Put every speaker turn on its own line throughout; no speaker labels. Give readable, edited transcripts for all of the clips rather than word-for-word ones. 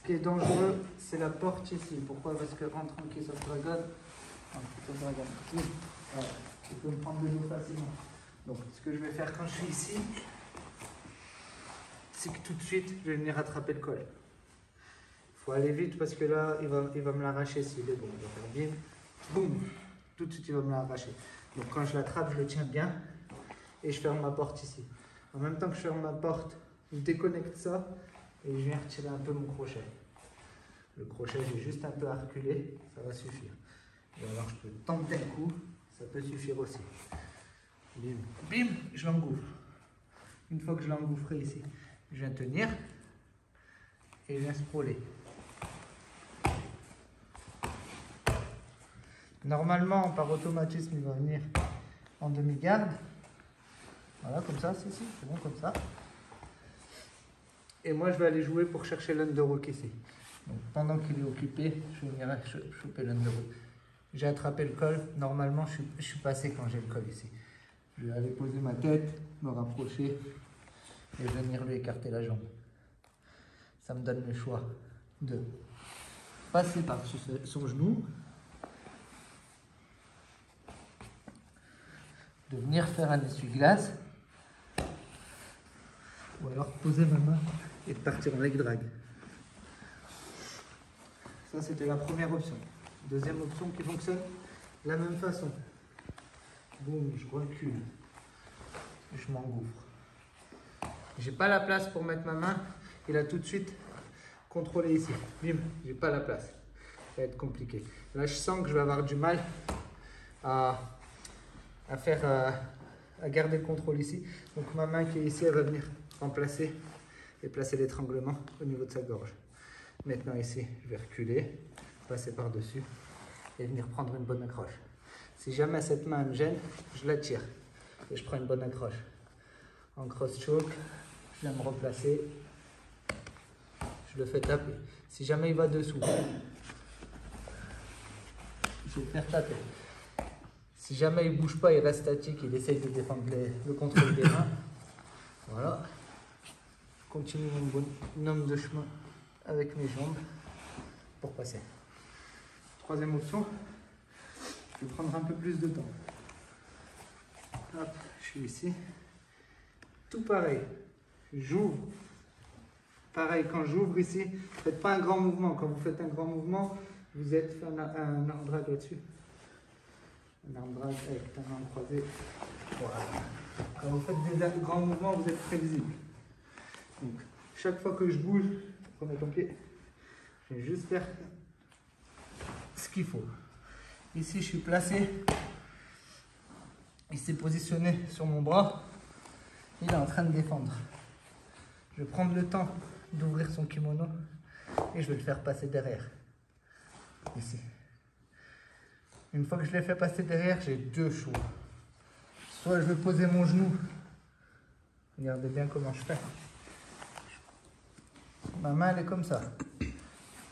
qui est dangereux, c'est la porte ici. Pourquoi? Parce que rentre en Kiss of Dragon, voilà, tu peux me prendre de l'eau facilement. Donc ce que je vais faire quand je suis ici, c'est que tout de suite, je vais venir attraper le col. Il faut aller vite parce que là, il va me l'arracher s'il est bon. Il va faire bim, boum, tout de suite il va me l'arracher. Donc quand je l'attrape, je le tiens bien et je ferme ma porte ici. En même temps que je ferme ma porte, je déconnecte ça et je viens retirer un peu mon crochet. Le crochet, j'ai juste un peu à reculer, ça va suffire. Et alors je peux tenter un coup, ça peut suffire aussi. Bim, bim, je l'engouffre. Une fois que je l'ai engouffré ici, je viens tenir et je viens scroller. Normalement, par automatisme, il va venir en demi-garde. Voilà, comme ça, c'est bon comme ça. Et moi, je vais aller jouer pour chercher l'underhook ici. Donc, pendant qu'il est occupé, je vais venir choper l'underhook. J'ai attrapé le col. Normalement, je suis passé quand j'ai le col ici. Je vais aller poser ma tête, me rapprocher et venir lui écarter la jambe. Ça me donne le choix de passer par-dessus son genou, de venir faire un essuie-glace, ou alors poser ma main et de partir en leg drag. Ça, c'était la première option. Deuxième option qui fonctionne de la même façon. Boum, je recule, je m'engouffre. J'ai pas la place pour mettre ma main. Il a tout de suite contrôlé ici. Bim, j'ai pas la place. Ça va être compliqué. Là, je sens que je vais avoir du mal à garder le contrôle ici. Donc ma main qui est ici, elle va venir remplacer et placer l'étranglement au niveau de sa gorge. Maintenant ici, je vais reculer, passer par-dessus et venir prendre une bonne accroche. Si jamais cette main me gêne, je la tire et je prends une bonne accroche. En cross-choke, je viens me replacer, je le fais taper. Si jamais il va dessous, je vais le faire taper. Si jamais il ne bouge pas, il reste statique, il essaye de défendre le contrôle des mains. Voilà. Je continue mon bonhomme de chemin avec mes jambes pour passer. Troisième option, je vais prendre un peu plus de temps. Hop, je suis ici. Tout pareil, j'ouvre. Pareil, quand j'ouvre ici, ne faites pas un grand mouvement. Quand vous faites un grand mouvement, vous êtes fait un arm drag là-dessus. Un arm drag avec ta main croisée. Voilà. Quand vous faites des grands mouvements, vous êtes prévisible. Donc, chaque fois que je bouge, prenez ton pied, je vais juste faire ce qu'il faut. Ici, je suis placé. Il s'est positionné sur mon bras. Il est en train de défendre. Je vais prendre le temps d'ouvrir son kimono et je vais le faire passer derrière. Ici. Une fois que je l'ai fait passer derrière, j'ai deux choix. Soit je vais poser mon genou. Regardez bien comment je fais. Ma main, elle est comme ça. Je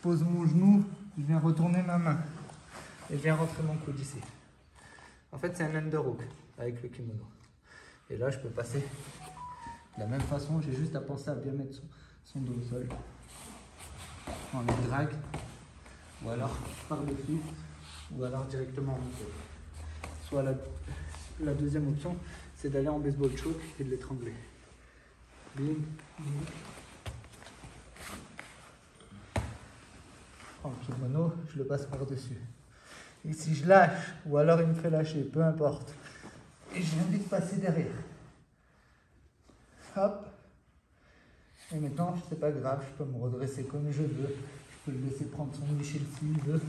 pose mon genou, je viens retourner ma main. Et je viens rentrer mon coude ici. En fait, c'est un underhook avec le kimono. Et là, je peux passer de la même façon. J'ai juste à penser à bien mettre son dos au sol. En leg drag. Ou alors par-dessus. Ou alors directement en montée. Soit la deuxième option, c'est d'aller en baseball choke et de l'étrangler. Bing, bing. Je prends le kimono, je le passe par-dessus. Et si je lâche, ou alors il me fait lâcher, peu importe. Et je viens vite passer derrière. Hop. Et maintenant, c'est pas grave, je peux me redresser comme je veux. Je peux le laisser prendre son Michel s'il veut.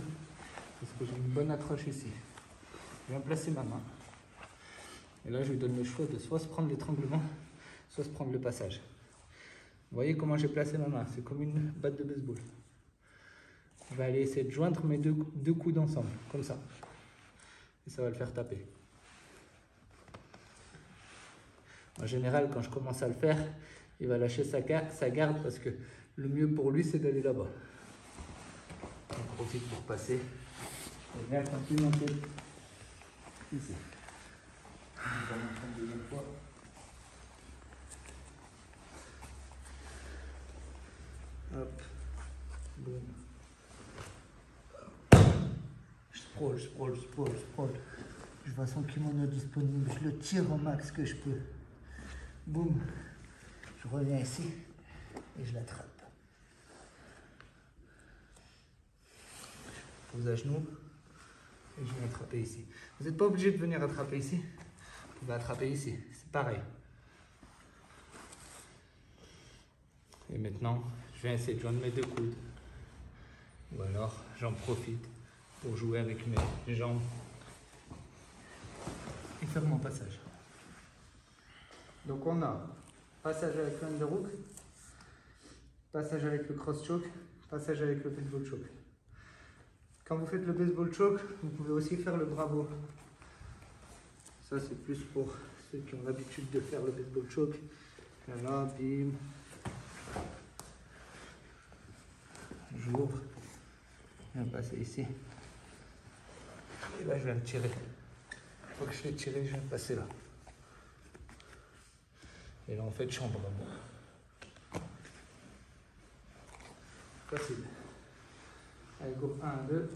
Parce que j'ai une bonne accroche ici. Je viens placer ma main. Et là, je lui donne le choix de soit se prendre l'étranglement, soit se prendre le passage. Vous voyez comment j'ai placé ma main? C'est comme une batte de baseball. Je vais aller essayer de joindre mes deux coudes ensemble, comme ça. Et ça va le faire taper. En général, quand je commence à le faire, il va lâcher sa garde parce que le mieux pour lui, c'est d'aller là-bas. On profite pour passer. Et bien, continue un peu. Ici. On va montrer une deuxième fois. Hop. sprawl, sprawl, sprawl, sprawl. Je vois son kimono disponible, je le tire au max que je peux. Boum. Je reviens ici et je l'attrape. Je pose à genoux et je viens attraper ici. Vous n'êtes pas obligé de venir attraper ici. Vous pouvez attraper ici. C'est pareil. Et maintenant, je vais essayer de joindre mes deux coudes. Ou alors, j'en profite pour jouer avec mes jambes et faire mon passage. Donc on a passage avec l'underhook, passage avec le cross choke, passage avec le baseball choke. Quand vous faites le baseball choke, vous pouvez aussi faire le bravo. Ça c'est plus pour ceux qui ont l'habitude de faire le baseball choke. Là, bim. J'ouvre. Je vais passer ici. Et là je viens de tirer. Une fois que je l'ai tiré, je viens de passer là. Et là en fait je suis en bravo. Facile. Allez go, 1, 2.